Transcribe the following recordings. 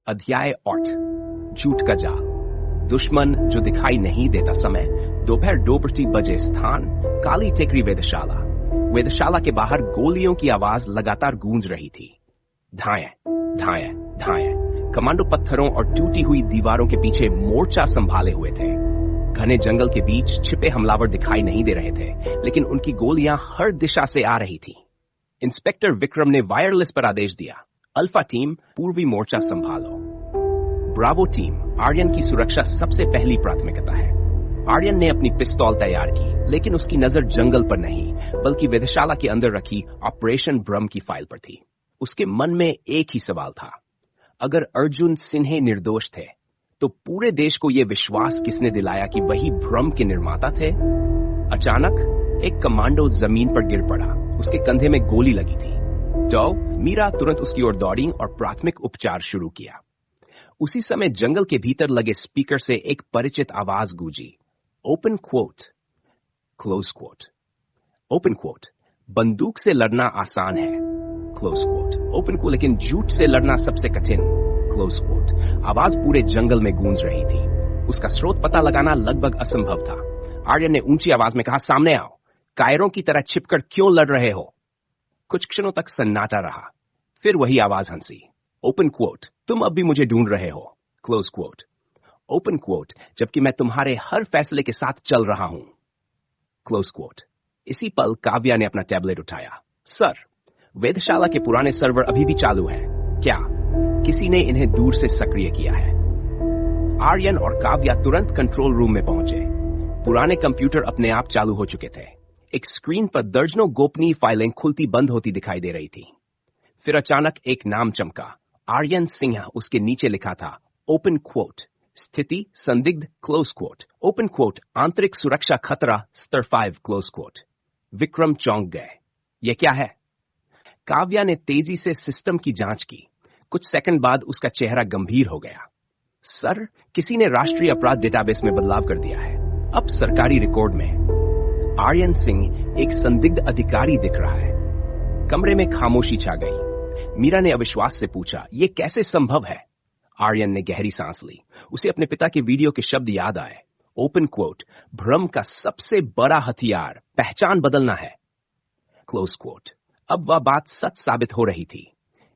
अध्याय 8 झूठ का जाल। दुश्मन जो दिखाई नहीं देता। समय दोपहर 2 बजे। स्थान काली टेकरी वेधशाला। वेधशाला के बाहर गोलियों की आवाज लगातार गूंज रही थी। धाएं धाएं धाएं। कमांडो पत्थरों और टूटी हुई दीवारों के पीछे मोर्चा संभाले हुए थे। घने जंगल के बीच छिपे हमलावर दिखाई नहीं दे रहे थे, लेकिन उनकी गोलियां हर दिशा से आ रही थी। इंस्पेक्टर विक्रम ने वायरलेस पर आदेश दिया, अल्फा टीम पूर्वी मोर्चा संभालो। ब्रावो टीम, आर्यन की सुरक्षा सबसे पहली प्राथमिकता है। आर्यन ने अपनी पिस्तौल तैयार की, लेकिन उसकी नजर जंगल पर नहीं, बल्कि वेधशाला के अंदर रखी ऑपरेशन ब्रह्म की फाइल पर थी। उसके मन में एक ही सवाल था, अगर अर्जुन सिन्हे निर्दोष थे, तो पूरे देश को यह विश्वास किसने दिलाया कि वही भ्रम के निर्माता थे? अचानक एक कमांडो जमीन पर गिर पड़ा। उसके कंधे में गोली लगी थी। तो मीरा तुरंत उसकी ओर दौड़ी और प्राथमिक उपचार शुरू किया। उसी समय जंगल के भीतर लगे स्पीकर से एक परिचित आवाज गूंजी, open quote, close quote. Open quote, बंदूक से लड़ना आसान है, क्लोज क्वोट। ओपन क्वोट, लेकिन झूठ से लड़ना सबसे कठिन, क्लोज क्वोट। आवाज पूरे जंगल में गूंज रही थी। उसका स्रोत पता लगाना लगभग असंभव था। आर्यन ने ऊंची आवाज में कहा, सामने आओ। कायरों की तरह छिपकर क्यों लड़ रहे हो? कुछ क्षणों तक सन्नाटा रहा। फिर वही आवाज हंसी, ओपन क्वोट, तुम अब भी मुझे ढूंढ रहे हो, क्लोज क्वोट। ओपन क्वोट, जबकि मैं तुम्हारे हर फैसले के साथ चल रहा हूं, क्लोज क्वोट। इसी पल काव्या ने अपना टैबलेट उठाया। सर, वेधशाला के पुराने सर्वर अभी भी चालू हैं। क्या किसी ने इन्हें दूर से सक्रिय किया है? आर्यन और काव्या तुरंत कंट्रोल रूम में पहुंचे। पुराने कंप्यूटर अपने आप चालू हो चुके थे। एक स्क्रीन पर दर्जनों गोपनीय फाइलें खुलती बंद होती दिखाई दे रही थी। फिर अचानक एक नाम चमका, आर्यन सिंह। उसके नीचे लिखा था, ओपन क्वोट, स्थिति संदिग्ध, क्लोज क्वोट। ओपन क्वोट, आंतरिक सुरक्षा खतरा स्तर 5, क्लोज क्वोट। विक्रम चौंक गए। यह क्या है? काव्या ने तेजी से सिस्टम की जांच की। कुछ सेकंड बाद उसका चेहरा गंभीर हो गया। सर, किसी ने राष्ट्रीय अपराध डेटाबेस में बदलाव कर दिया है। अब सरकारी रिकॉर्ड में आर्यन सिंह एक संदिग्ध अधिकारी दिख रहा है। कमरे में खामोशी छा गई। मीरा ने अविश्वास से पूछा, यह कैसे संभव है? आर्यन ने गहरी सांस ली। उसे अपने पिता के वीडियो के शब्द याद आए, ओपन क्वोट, भ्रम का सबसे बड़ा हथियार पहचान बदलना है, क्लोज क्वोट। अब वह बात सच साबित हो रही थी।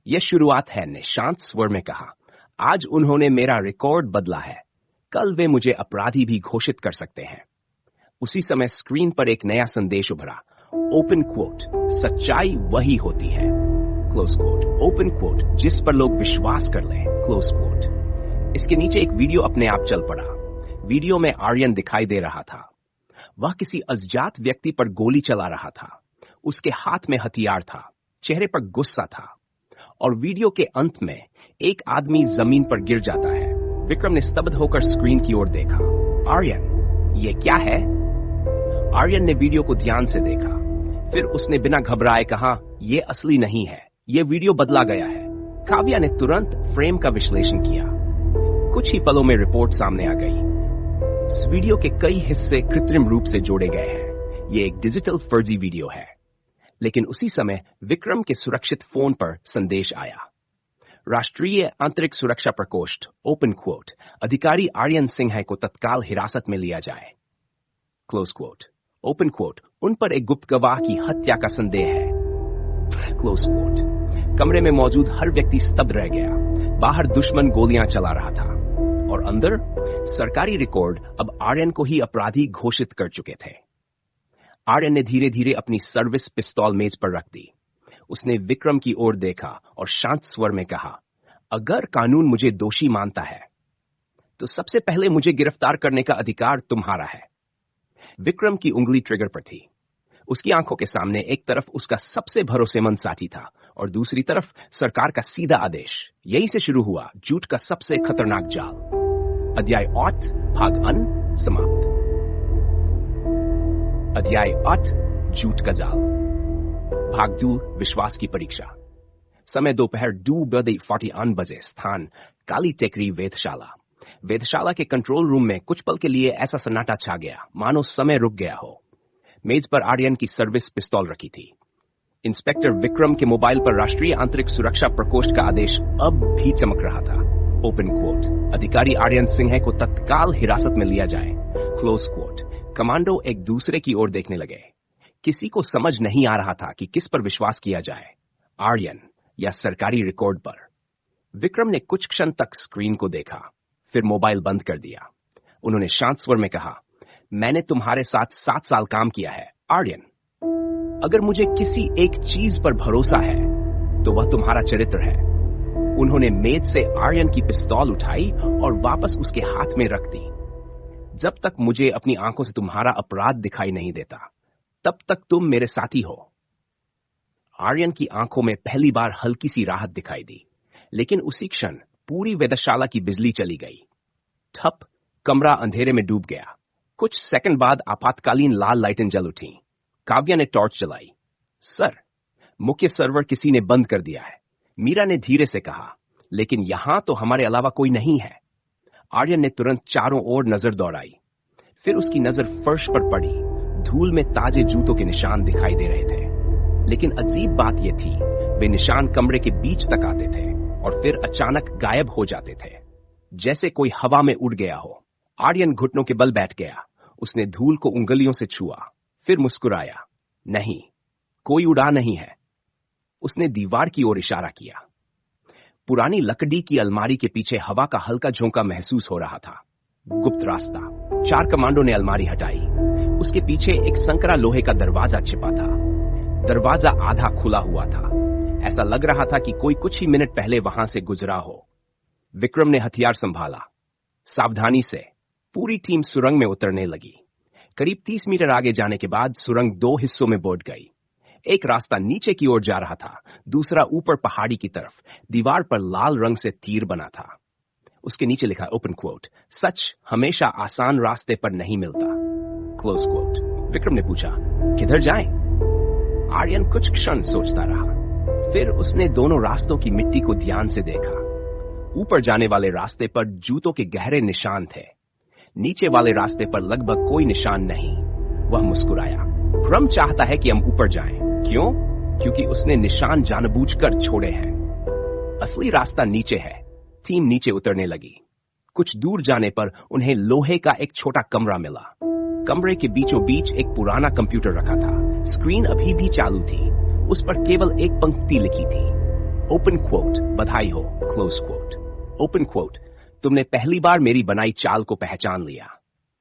यह शुरुआत है, ने शांत स्वर में कहा। आज उन्होंने मेरा रिकॉर्ड बदला है, कल वे मुझे अपराधी भी घोषित कर सकते हैं। उसी समय स्क्रीन पर एक नया संदेश उभरा, ओपन क्वोट, सच्चाई वही होती है, क्लोज क्वोट। ओपन क्वोट, जिस पर लोग विश्वास कर लें, क्लोज क्वोट। इसके नीचे एक वीडियो अपने आप चल पड़ा। वीडियो में आर्यन दिखाई दे रहा था। वह किसी अज्ञात व्यक्ति पर गोली चला रहा था। उसके हाथ में हथियार था, चेहरे पर गुस्सा था। और वीडियो के अंत में एक आदमी जमीन पर गिर जाता है। विक्रम ने स्तब्ध होकर स्क्रीन की ओर देखा। आर्यन, ये क्या है? आर्यन ने वीडियो को ध्यान से देखा। फिर उसने बिना घबराए कहा, यह असली नहीं है, यह वीडियो बदला गया है। काव्या ने तुरंत फ्रेम का विश्लेषण किया। कुछ ही पलों में रिपोर्ट सामने आ गई। इस वीडियो के कई हिस्से कृत्रिम रूप से जोड़े गए हैं। यह एक डिजिटल फर्जी वीडियो है। लेकिन उसी समय विक्रम के सुरक्षित फोन पर संदेश आया, राष्ट्रीय आंतरिक सुरक्षा प्रकोष्ठ, ओपन क्वोट, अधिकारी आर्यन सिंह को तत्काल हिरासत में लिया जाए, क्लोज क्वोट। ओपन क्वोट, उन पर एक गुप्त गवाह की हत्या का संदेह है, क्लोज क्वोट। कमरे में मौजूद हर व्यक्ति स्तब्ध रह गया। बाहर दुश्मन गोलियां चला रहा था और अंदर सरकारी रिकॉर्ड अब आर्यन को ही अपराधी घोषित कर चुके थे। आर्यन ने धीरे धीरे अपनी सर्विस पिस्तौल मेज पर रख दी। उसने विक्रम की ओर देखा और शांत स्वर में कहा, अगर कानून मुझे दोषी मानता है, तो सबसे पहले मुझे गिरफ्तार करने का अधिकार तुम्हारा है। विक्रम की उंगली ट्रिगर पर थी। उसकी आंखों के सामने एक तरफ उसका सबसे भरोसेमंद साथी था और दूसरी तरफ सरकार का सीधा आदेश। यहीं से शुरू हुआ झूठ का सबसे खतरनाक जाल। अध्याय 8, भाग अन समाप्त। अध्याय 8, झूठ का जाल। भाग 2, विश्वास की परीक्षा। समय दोपहर 2:40 बजे। स्थान काली टेकरी वेधशाला। वेधशाला के कंट्रोल रूम में कुछ पल के लिए ऐसा सन्नाटा छा गया, मानो समय रुक गया हो। मेज पर आर्यन की सर्विस पिस्तौल रखी थी। इंस्पेक्टर विक्रम के मोबाइल पर राष्ट्रीय आंतरिक सुरक्षा प्रकोष्ठ का आदेश अब भी चमक रहा था। Open quote. अधिकारी आर्यन सिंह को तत्काल हिरासत में लिया जाए। Close coat. कमांडो एक दूसरे की ओर देखने लगे। किसी को समझ नहीं आ रहा था कि किस पर विश्वास किया जाए, आर्यन या सरकारी रिकॉर्ड पर। विक्रम ने कुछ क्षण तक स्क्रीन को देखा, फिर मोबाइल बंद कर दिया। उन्होंने शांत स्वर में कहा, मैंने तुम्हारे साथ 7 साल काम किया है आर्यन। अगर मुझे किसी एक चीज पर भरोसा है तो वह तुम्हारा चरित्र है। उन्होंने मेज से आर्यन की पिस्तौल उठाई और वापस उसके हाथ में रख दी। जब तक मुझे अपनी आंखों से तुम्हारा अपराध दिखाई नहीं देता, तब तक तुम मेरे साथी हो। आर्यन की आंखों में पहली बार हल्की सी राहत दिखाई दी, लेकिन उसी क्षण पूरी वेधशाला की बिजली चली गई। ठप, कमरा अंधेरे में डूब गया। कुछ सेकंड बाद आपातकालीन लाल लाइटें जल उठी। काव्या ने टॉर्च जलाई। सर, मुख्य सर्वर किसी ने बंद कर दिया है, मीरा ने धीरे से कहा, लेकिन यहां तो हमारे अलावा कोई नहीं है। आर्यन ने तुरंत चारों ओर नजर दौड़ाई। फिर उसकी नजर फर्श पर पड़ी। धूल में ताजे जूतों के निशान दिखाई दे रहे थे, लेकिन अजीब बात यह थी, वे निशान कमरे के बीच तक आते थे और फिर अचानक गायब हो जाते थे, जैसे कोई हवा में उड़ गया हो। आर्यन घुटनों के बल बैठ गया। उसने धूल को उंगलियों से छुआ, फिर मुस्कुराया। नहीं, कोई उड़ा नहीं है। उसने दीवार की ओर इशारा किया। पुरानी लकड़ी की अलमारी के पीछे हवा का हल्का झोंका महसूस हो रहा था। गुप्त रास्ता। 4 कमांडो ने अलमारी हटाई। उसके पीछे एक संकरा लोहे का दरवाजा छिपा था। दरवाजा आधा खुला हुआ था। ऐसा लग रहा था कि कोई कुछ ही मिनट पहले वहां से गुजरा हो। विक्रम ने हथियार संभाला। सावधानी से पूरी टीम सुरंग में उतरने लगी। करीब 30 मीटर आगे जाने के बाद सुरंग 2 हिस्सों में बंट गई। एक रास्ता नीचे की ओर जा रहा था, दूसरा ऊपर पहाड़ी की तरफ। दीवार पर लाल रंग से तीर बना था। उसके नीचे लिखा ओपन कोट, सच हमेशा आसान रास्ते पर नहीं मिलता। Close coat. विक्रम ने पूछा, किधर जाएं? आर्यन कुछ क्षण सोचता रहा। फिर उसने दोनों रास्तों की मिट्टी को ध्यान से देखा। ऊपर जाने वाले रास्ते पर जूतों के गहरे निशान थे। नीचे वाले रास्ते पर लगभग कोई निशान नहीं। वह मुस्कुराया। भ्रम चाहता है कि हम ऊपर जाएं। क्यों? क्योंकि उसने निशान जानबूझकर छोड़े हैं। असली रास्ता नीचे है। टीम नीचे उतरने लगी। कुछ दूर जाने पर उन्हें लोहे का एक छोटा कमरा मिला। कमरे के बीचों बीच एक पुराना कंप्यूटर रखा था। स्क्रीन अभी भी चालू थी। उस पर केवल एक पंक्ति लिखी थी, ओपन क्वोट, बधाई हो। Close quote. ओपन क्वोट, तुमने पहली बार मेरी बनाई चाल को पहचान लिया।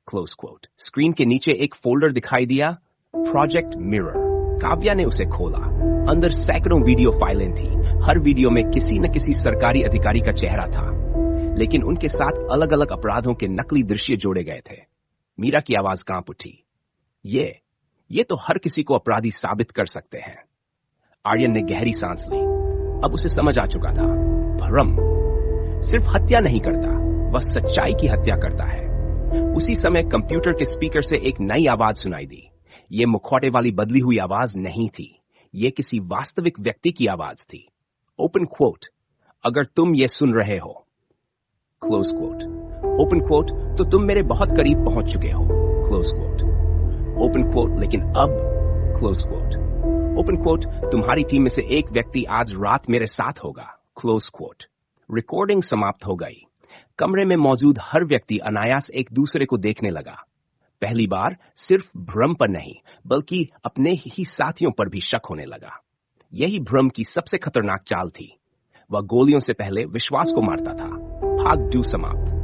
Close quote. स्क्रीन के नीचे एक फोल्डर दिखाई दिया, प्रोजेक्ट मिरर। काव्या ने उसे खोला। अंदर सैकड़ों वीडियो फाइलें थी। हर वीडियो में किसी न किसी सरकारी अधिकारी का चेहरा था, लेकिन उनके साथ अलग अलग अपराधों के नकली दृश्य जोड़े गए थे। मीरा की आवाज कांप उठी। ये तो हर किसी को अपराधी साबित कर सकते हैं। आर्यन ने गहरी सांस ली। अब उसे समझ आ चुका था, भ्रम सिर्फ हत्या नहीं करता, वह सच्चाई की हत्या करता है। उसी समय कंप्यूटर के स्पीकर से एक नई आवाज सुनाई दी। ये मुखौटे वाली बदली हुई आवाज नहीं थी, ये किसी वास्तविक व्यक्ति की आवाज थी। ओपन क्वोट, अगर तुम ये सुन रहे हो। Close quote. ओपन क्वोट, तो तुम मेरे बहुत करीब पहुंच चुके हो। Close quote. ओपन क्वोट, लेकिन अब। Close quote. ओपन क्वोट, तुम्हारी टीम में से एक व्यक्ति आज रात मेरे साथ होगा। Close quote. रिकॉर्डिंग समाप्त हो गई। कमरे में मौजूद हर व्यक्ति अनायास एक दूसरे को देखने लगा। पहली बार सिर्फ भ्रम पर नहीं, बल्कि अपने ही साथियों पर भी शक होने लगा। यही भ्रम की सबसे खतरनाक चाल थी। वह गोलियों से पहले विश्वास को मारता था। भाग 2 समाप्त।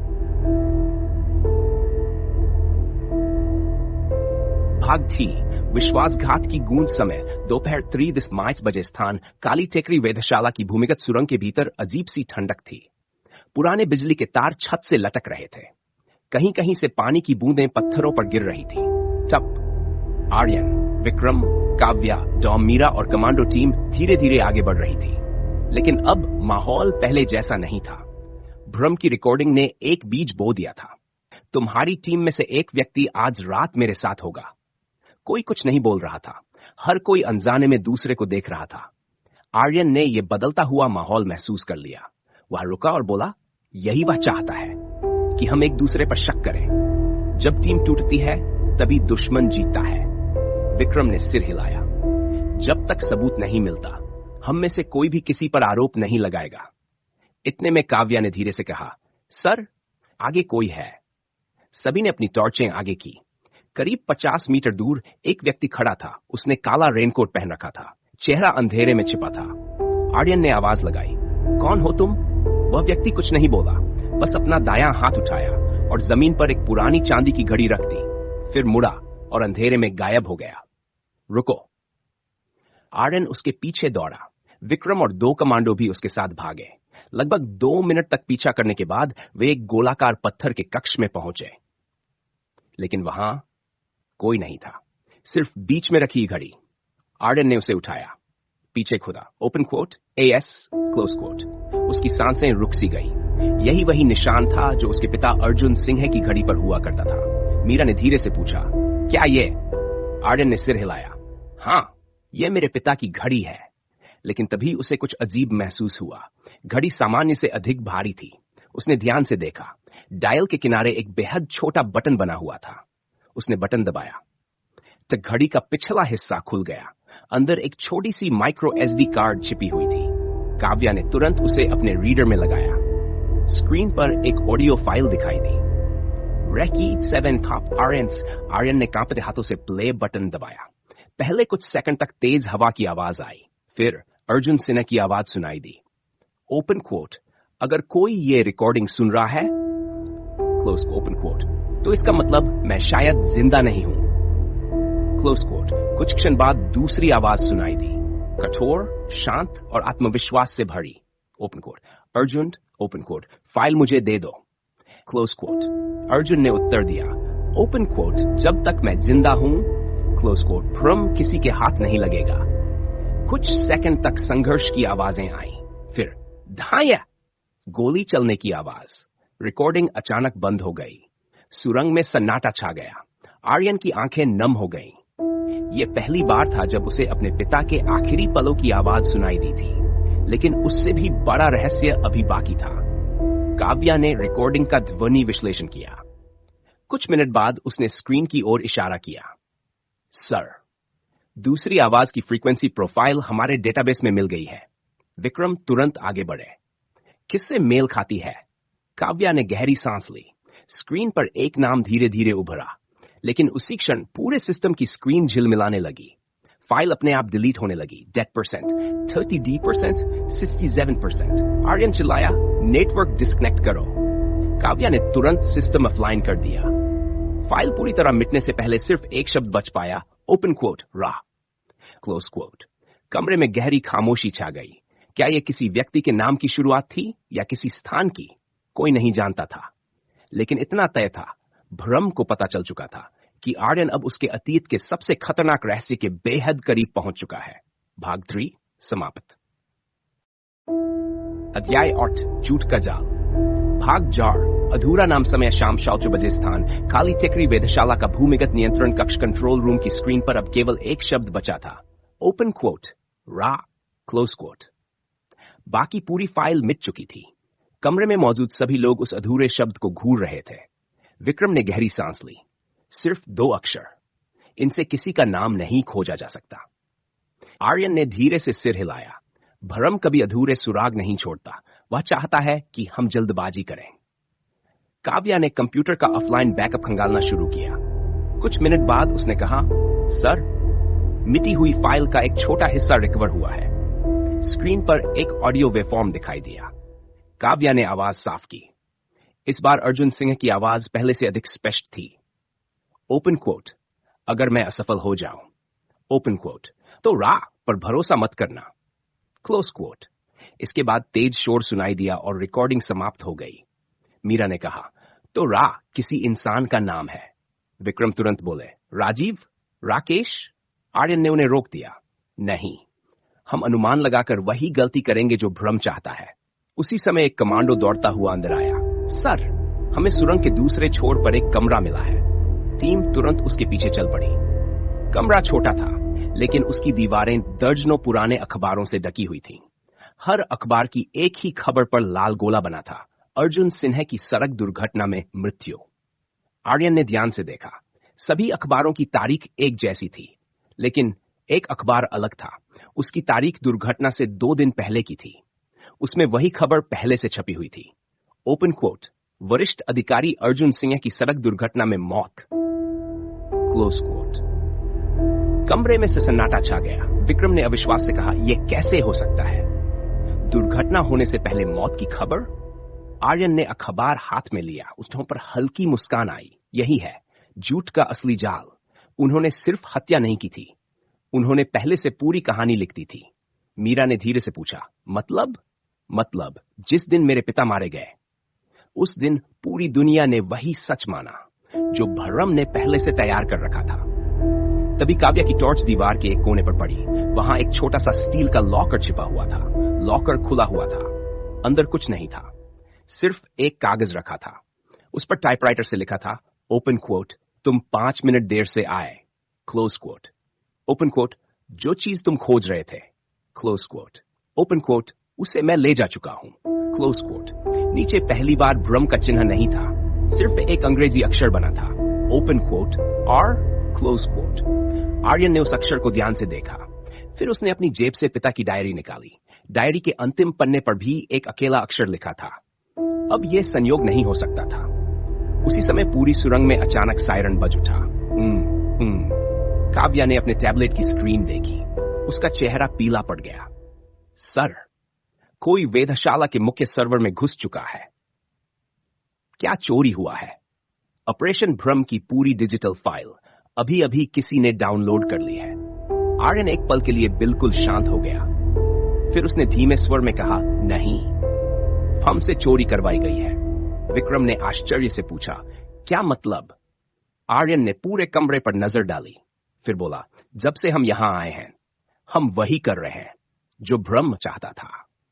भाग 3 विश्वासघात की गूंज समय दोपहर 3:30 बजे स्थान काली टेकरी वेधशाला की भूमिगत सुरंग के भीतर अजीब सी ठंडक थी। पुराने बिजली के तार छत से लटक रहे थे। कहीं कहीं से पानी की बूंदें पत्थरों पर गिर रही थी। तब आर्यन, विक्रम, काव्या, डॉम, मीरा और कमांडो टीम धीरे धीरे आगे बढ़ रही थी। लेकिन अब माहौल पहले जैसा नहीं था। भ्रम की रिकॉर्डिंग ने एक बीज बो दिया था। तुम्हारी टीम में से एक व्यक्ति आज रात मेरे साथ होगा। कोई कुछ नहीं बोल रहा था। हर कोई अनजाने में दूसरे को देख रहा था। आर्यन ने यह बदलता हुआ माहौल महसूस कर लिया। वह रुका और बोला, यही वह चाहता है कि हम एक दूसरे पर शक करें। जब टीम टूटती है तभी दुश्मन जीतता है। विक्रम ने सिर हिलाया। जब तक सबूत नहीं मिलता, हम में से कोई भी किसी पर आरोप नहीं लगाएगा। इतने में काव्या ने धीरे से कहा, सर, आगे कोई है। सभी ने अपनी टॉर्चें आगे की। करीब 50 मीटर दूर एक व्यक्ति खड़ा था। उसने काला रेनकोट पहन रखा था, चेहरा अंधेरे में छिपा था। आर्यन ने आवाज लगाई, कौन हो तुम? वह व्यक्ति कुछ नहीं बोला, बस अपना दायां हाथ उठाया और जमीन पर एक पुरानी चांदी की घड़ी रख दी, फिर मुड़ा और अंधेरे में गायब हो गया। रुको। आर्यन उसके पीछे दौड़ा। विक्रम और 2 कमांडो भी उसके साथ भागे। लगभग 2 मिनट तक पीछा करने के बाद वे एक गोलाकार पत्थर के कक्ष में पहुंचे, लेकिन वहां कोई नहीं था, सिर्फ बीच में रखी घड़ी। आर्यन ने उसे उठाया, पीछे खुदा, open quote AS close quote. उसकी सांसें रुक सी गई। यही वही निशान था जो उसके पिता अर्जुन सिंह की घड़ी पर हुआ करता था। मीरा ने धीरे से पूछा, क्या ये? आर्यन ने सिर हिलाया, हां, यह मेरे पिता की घड़ी है। लेकिन तभी उसे कुछ अजीब महसूस हुआ। घड़ी सामान्य से अधिक भारी थी। उसने ध्यान से देखा। डायल के किनारे एक बेहद छोटा बटन बना हुआ था। उसने बटन दबाया तो घड़ी का पिछला हिस्सा खुल गया। अंदर एक छोटी सी माइक्रो SD कार्ड छिपी हुई थी। काव्या ने तुरंत उसे अपने रीडर में लगाया। स्क्रीन पर एक ऑडियो फाइल दिखाई दी। Reiki 7 Top Arens। आर्यन ने कांपते हाथों से प्ले बटन दबाया। पहले कुछ सेकंड तक तेज हवा की आवाज आई, फिर अर्जुन सिन्हा की आवाज सुनाई दी। ओपन कोट, अगर कोई ये रिकॉर्डिंग सुन रहा है, क्लोज ओपन कोट, तो इसका मतलब मैं शायद जिंदा नहीं हूं, क्लोज कोट। कुछ क्षण बाद दूसरी आवाज सुनाई दी, कठोर, शांत और आत्मविश्वास से भरी। Open quote, Arjun, open quote, file मुझे दे दो, क्लोज कोट। अर्जुन ने उत्तर दिया, ओपन कोट, जब तक मैं जिंदा हूं, क्लोज कोट, भ्रम किसी के हाथ नहीं लगेगा। कुछ सेकंड तक संघर्ष की आवाजें आईं, फिर धाया, गोली चलने की आवाज। रिकॉर्डिंग अचानक बंद हो गई। सुरंग में सन्नाटा छा गया। आर्यन की आंखें नम हो गईं। यह पहली बार था जब उसे अपने पिता के आखिरी पलों की आवाज सुनाई दी थी, लेकिन उससे भी बड़ा रहस्य अभी बाकी था। काव्या ने रिकॉर्डिंग का ध्वनि विश्लेषण किया। कुछ मिनट बाद उसने स्क्रीन की ओर इशारा किया, सर, दूसरी आवाज की फ्रीक्वेंसी प्रोफाइल हमारे डेटाबेस में मिल गई है। विक्रम तुरंत आगे बढ़े। किससे मेल खाती है? काव्या ने गहरी सांस ली। स्क्रीन पर एक नाम धीरे धीरे उभरा, लेकिन उसी क्षण पूरे सिस्टम की स्क्रीन झिलमिलाने लगी। फाइल अपने आप डिलीट होने लगी। %, 30D%, 67%। आर्यन चिल्लाया, नेटवर्क डिस्कनेक्ट करो। काव्या ने तुरंत सिस्टम ऑफलाइन कर दिया। फाइल पूरी तरह मिटने से पहले सिर्फ एक शब्द बच पाया, ओपन कोट, राह, क्लोज कोट। कमरे में गहरी खामोशी छा गई। क्या यह किसी व्यक्ति के नाम की शुरुआत थी या किसी स्थान की? कोई नहीं जानता था, लेकिन इतना तय था, भ्रम को पता चल चुका था कि आर्यन अब उसके अतीत के सबसे खतरनाक रहस्य के बेहद करीब पहुंच चुका है। भाग 3 समाप्त। अध्याय 8, झूठ का जाल। भाग 4, अधूरा नाम। समय शाम 4 बजे। स्थान काली टेकरी वेधशाला का भूमिगत नियंत्रण कक्ष। कंट्रोल रूम की स्क्रीन पर अब केवल एक शब्द बचा था, ओपन क्वोट, रा, क्लोज क्वोट। बाकी पूरी फाइल मिट चुकी थी। कमरे में मौजूद सभी लोग उस अधूरे शब्द को घूर रहे थे। विक्रम ने गहरी सांस ली। सिर्फ 2 अक्षर, इनसे किसी का नाम नहीं खोजा जा सकता। आर्यन ने धीरे से सिर हिलाया। भ्रम कभी अधूरे सुराग नहीं छोड़ता। वह चाहता है कि हम जल्दबाजी करें। काव्या ने कंप्यूटर का ऑफलाइन बैकअप खंगालना शुरू किया। कुछ मिनट बाद उसने कहा, सर, मिटी हुई फाइल का एक छोटा हिस्सा रिकवर हुआ है। स्क्रीन पर एक ऑडियो वेवफॉर्म दिखाई दिया। काव्या ने आवाज साफ की। इस बार अर्जुन सिंह की आवाज पहले से अधिक स्पष्ट थी। ओपन कोट, अगर मैं असफल हो जाऊं, ओपन कोट, तो रा पर भरोसा मत करना, क्लोज कोट। इसके बाद तेज शोर सुनाई दिया और रिकॉर्डिंग समाप्त हो गई। मीरा ने कहा, तो रा किसी इंसान का नाम है। विक्रम तुरंत बोले, राजीव, राकेश। आर्यन ने उन्हें रोक दिया, नहीं, हम अनुमान लगाकर वही गलती करेंगे जो भ्रम चाहता है। उसी समय एक कमांडो दौड़ता हुआ अंदर आया। सर, हमें सुरंग के दूसरे छोर पर एक कमरा मिला है। टीम तुरंत उसके पीछे चल पड़ी। कमरा छोटा था, लेकिन उसकी दीवारें दर्जनों पुराने अखबारों से ढकी हुई थीं। हर अखबार की एक ही खबर पर लाल गोला बना था, अर्जुन सिन्हा की सड़क दुर्घटना में मृत्यु। आर्यन ने ध्यान से देखा। सभी अखबारों की तारीख एक जैसी थी, लेकिन एक अखबार अलग था। उसकी तारीख दुर्घटना से 2 दिन पहले की थी। उसमें वही खबर पहले से छपी हुई थी। ओपन क्वोट, वरिष्ठ अधिकारी अर्जुन सिंह की सड़क दुर्घटना में मौत। Close quote. कमरे में सन्नाटा छा गया। विक्रम ने अविश्वास से कहा, यह कैसे हो सकता है? दुर्घटना होने से पहले मौत की खबर? आर्यन ने अखबार हाथ में लिया। उसके पर हल्की मुस्कान आई। यही है झूठ का असली जाल। उन्होंने सिर्फ हत्या नहीं की थी, उन्होंने पहले से पूरी कहानी लिख दी थी। मीरा ने धीरे से पूछा, मतलब जिस दिन मेरे पिता मारे गए, उस दिन पूरी दुनिया ने वही सच माना जो भर्रम ने पहले से तैयार कर रखा था। तभी काव्या की टॉर्च दीवार के एक कोने पर पड़ी। वहां एक छोटा सा स्टील का लॉकर छिपा हुआ था। लॉकर खुला हुआ था। अंदर कुछ नहीं था, सिर्फ एक कागज रखा था। उस पर टाइपराइटर से लिखा था, ओपन क्वोट, तुम 5 मिनट देर से आए। Close quote. ओपन क्वोट, जो चीज तुम खोज रहे थे। Close quote. ओपन क्वोट, उसे मैं ले जा चुका हूं। Close quote. नीचे पहली बार भ्रम का चिन्ह नहीं था, सिर्फ एक अंग्रेजी अक्षर बना था, ओपन क्वोट और क्लोज क्वोट। आर्यन ने उस अक्षर को ध्यान से देखा। फिर उसने अपनी जेब से पिता की डायरी निकाली। डायरी के अंतिम पन्ने पर भी एक अकेला अक्षर लिखा था। अब यह संयोग नहीं हो सकता था। उसी समय पूरी सुरंग में अचानक सायरन बज उठा। काव्या ने अपने टैबलेट की स्क्रीन देखी। उसका चेहरा पीला पड़ गया। सर, कोई वेधशाला के मुख्य सर्वर में घुस चुका है। क्या चोरी हुआ है? ऑपरेशन भ्रम की पूरी डिजिटल फाइल अभी अभी किसी ने डाउनलोड कर ली है। आर्यन एक पल के लिए बिल्कुल शांत हो गया। फिर उसने धीमे स्वर में कहा, नहीं, हमसे चोरी करवाई गई है। विक्रम ने आश्चर्य से पूछा, क्या मतलब? आर्यन ने पूरे कमरे पर नजर डाली, फिर बोला, जब से हम यहां आए हैं, हम वही कर रहे हैं जो भ्रम चाहता था।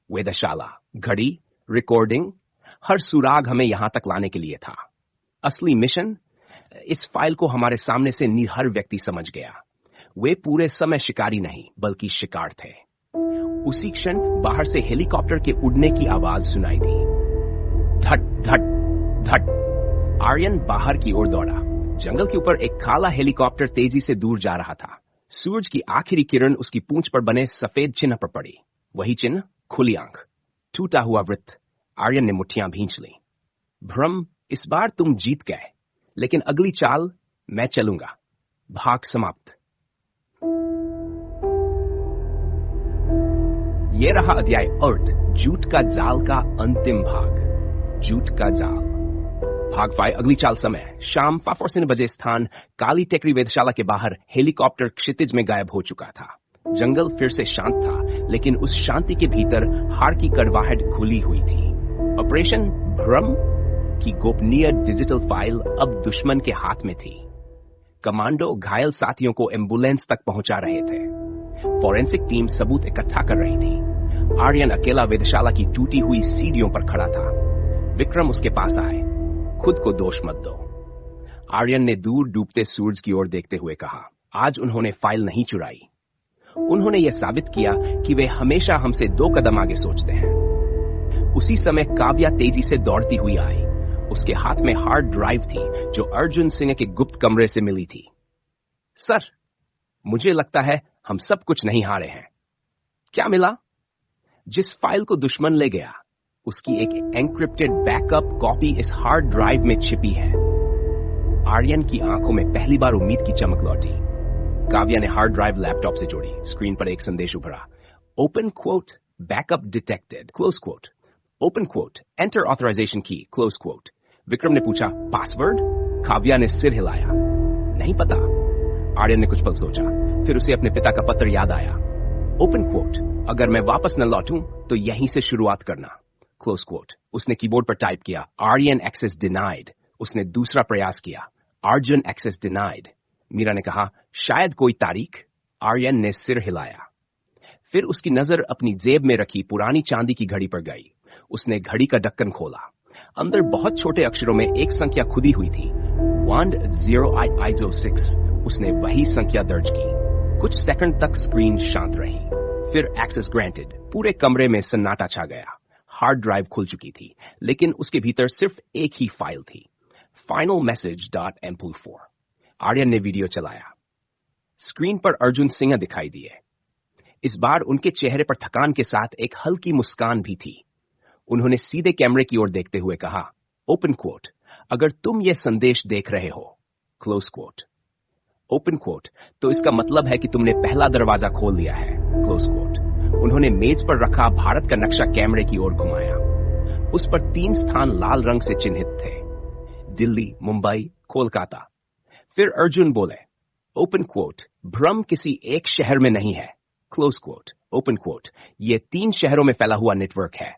वेधशाला, घड़ी, रिकॉर्डिंग, हर सुराग हमें यहां तक लाने के लिए था। असली मिशन, इस फाइल को हमारे सामने से हर व्यक्ति समझ गया। वे पूरे समय शिकारी नहीं बल्कि शिकार थे। उसी क्षण बाहर से हेलीकॉप्टर के उड़ने की आवाज सुनाई दी। धट धट धट। आर्यन बाहर की ओर दौड़ा। जंगल के ऊपर एक काला हेलीकॉप्टर तेजी से दूर जा रहा था। सूरज की आखिरी किरण उसकी पूंछ पर बने सफेद चिन्ह पर पड़ी। वही चिन्ह, खुली आंख, टूटा हुआ वृत्त। आर्यन ने मुट्ठियां भींच ली। भ्रम, इस बार तुम जीत गए, लेकिन अगली चाल मैं चलूंगा। भाग समाप्त। ये रहा अध्याय अर्थ, झूठ का जाल का अंतिम भाग। झूठ का जाल। भाग 5, अगली चाल समय शाम 5:40 बजे। स्थान, काली टेकरी वेधशाला के बाहर। हेलीकॉप्टर क्षितिज में गायब हो चुका था। जंगल फिर से शांत था, लेकिन उस शांति के भीतर हार की कड़वाहट घुली हुई थी। ऑपरेशन भ्रम की गोपनीय डिजिटल फाइल अब दुश्मन के हाथ में थी। कमांडो घायल साथियों को एम्बुलेंस तक पहुंचा रहे थे। फॉरेंसिक टीम सबूत इकट्ठा कर रही थी। आर्यन अकेला वेधशाला की टूटी हुई सीढ़ियों पर खड़ा था। विक्रम उसके पास आए। खुद को दोष मत दो, आर्यन ने दूर डूबते सूरज की ओर देखते हुए कहा। आज उन्होंने फाइल नहीं चुराई, उन्होंने यह साबित किया कि वे हमेशा हमसे 2 कदम आगे सोचते हैं। उसी समय काव्या तेजी से दौड़ती हुई आई। उसके हाथ में हार्ड ड्राइव थी जो अर्जुन सिंह के गुप्त कमरे से मिली थी। सर, मुझे लगता है हम सब कुछ नहीं हारे हैं। क्या मिला? जिस फाइल को दुश्मन ले गया, उसकी एक एन्क्रिप्टेड बैकअप कॉपी इस हार्ड ड्राइव में छिपी है। आर्यन की आंखों में पहली बार उम्मीद की चमक लौटी। काव्या ने हार्ड ड्राइव लैपटॉप से जोड़ी। स्क्रीन पर एक संदेश उभरा, open quote, backup detected, close quote. Open quote, enter authorization key, close quote. Vikram ने पूछा, पासवर्ड? काव्या ने सिर हिलाया, नहीं पता। आर्यन ने कुछ पल सोचा, फिर उसे अपने पिता का पत्र याद आया। ओपन क्वोट, अगर मैं वापस न लौटूं तो यहीं से शुरुआत करना। Close quote. उसने कीबोर्ड पर टाइप किया, आर्यन एक्सेस डिनाइड। उसने दूसरा प्रयास किया, अर्जुन एक्सेस डिनाइड। मीरा ने कहा, शायद कोई तारीख। आर्यन ने सिर हिलाया। फिर उसकी नजर अपनी जेब में रखी पुरानी चांदी की घड़ी पर गई। उसने घड़ी का ढक्कन खोला। अंदर बहुत छोटे अक्षरों में एक संख्या खुदी हुई थी, 1086। उसने वही संख्या दर्ज की। कुछ सेकंड तक स्क्रीन शांत रही। फिर एक्सेस ग्रांटेड। पूरे कमरे में सन्नाटा छा गया। हार्ड ड्राइव खुल चुकी थी, लेकिन उसके भीतर सिर्फ एक ही फाइल थी, finalmessage.mp4। आर्यन ने वीडियो चलाया। स्क्रीन पर अर्जुन सिंह दिखाई दिए। इस बार उनके चेहरे पर थकान के साथ एक हल्की मुस्कान भी थी। उन्होंने सीधे कैमरे की ओर देखते हुए कहा, ओपन कोट, अगर तुम ये संदेश देख रहे हो, क्लोज कोट, ओपन कोट, तो इसका मतलब है कि तुमने पहला दरवाजा खोल दिया है, क्लोज कोट। उन्होंने मेज पर रखा भारत का नक्शा कैमरे की ओर घुमाया। उस पर 3 स्थान लाल रंग से चिन्हित थे, दिल्ली, मुंबई, कोलकाता। फिर अर्जुन बोले, ओपन कोट, भ्रम किसी एक शहर में नहीं है, क्लोज कोट, ओपन कोट, ये 3 शहरों में फैला हुआ नेटवर्क है,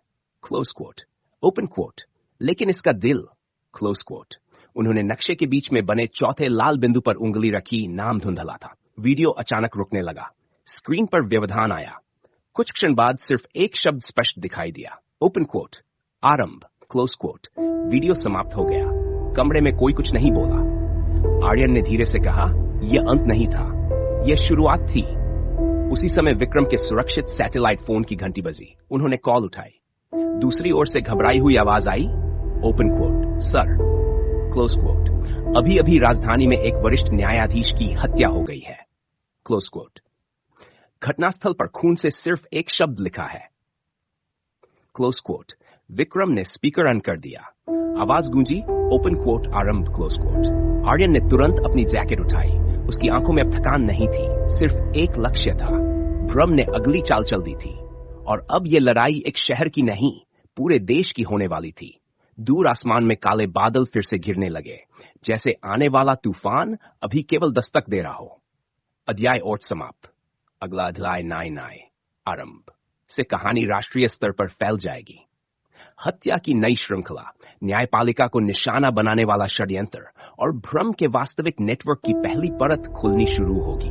क्लोज कोट, ओपन कोट, लेकिन इसका दिल, क्लोज कोट। उन्होंने नक्शे के बीच में बने चौथे लाल बिंदु पर उंगली रखी, नाम धुंधला था। वीडियो अचानक रुकने लगा। स्क्रीन पर व्यवधान आया। कुछ क्षण बाद सिर्फ एक शब्द स्पष्ट दिखाई दिया, ओपन कोट, आरंभ, क्लोज कोट। वीडियो समाप्त हो गया। कमरे में कोई कुछ नहीं बोला। आर्यन ने धीरे से कहा, यह अंत नहीं था, यह शुरुआत थी। उसी समय विक्रम के सुरक्षित सैटेलाइट फोन की घंटी बजी। उन्होंने कॉल उठाई। दूसरी ओर से घबराई हुई आवाज आई, open quote, sir, close quote, अभी अभी राजधानी में एक वरिष्ठ न्यायाधीश की हत्या हो गई है, क्लोज कोट। घटनास्थल पर खून से सिर्फ एक शब्द लिखा है, क्लोज कोट। विक्रम ने स्पीकर ऑन कर दिया। आवाज गूंजी, ओपन कोट, आरंभ, क्लोज कोट। आर्यन ने तुरंत अपनी जैकेट उठाई। उसकी आंखों में अब थकान नहीं थी, सिर्फ एक लक्ष्य था। भ्रम ने अगली चाल चल दी थी, और अब यह लड़ाई एक शहर की नहीं, पूरे देश की होने वाली थी। दूर आसमान में काले बादल फिर से घिरने लगे, जैसे आने वाला तूफान अभी केवल दस्तक दे रहा हो। अध्याय और समाप्त। अगला अध्याय नाय आरंभ से कहानी राष्ट्रीय स्तर पर फैल जाएगी। हत्या की नई श्रृंखला, न्यायपालिका को निशाना बनाने वाला षड्यंत्र और भ्रम के वास्तविक नेटवर्क की पहली परत खुलनी शुरू होगी।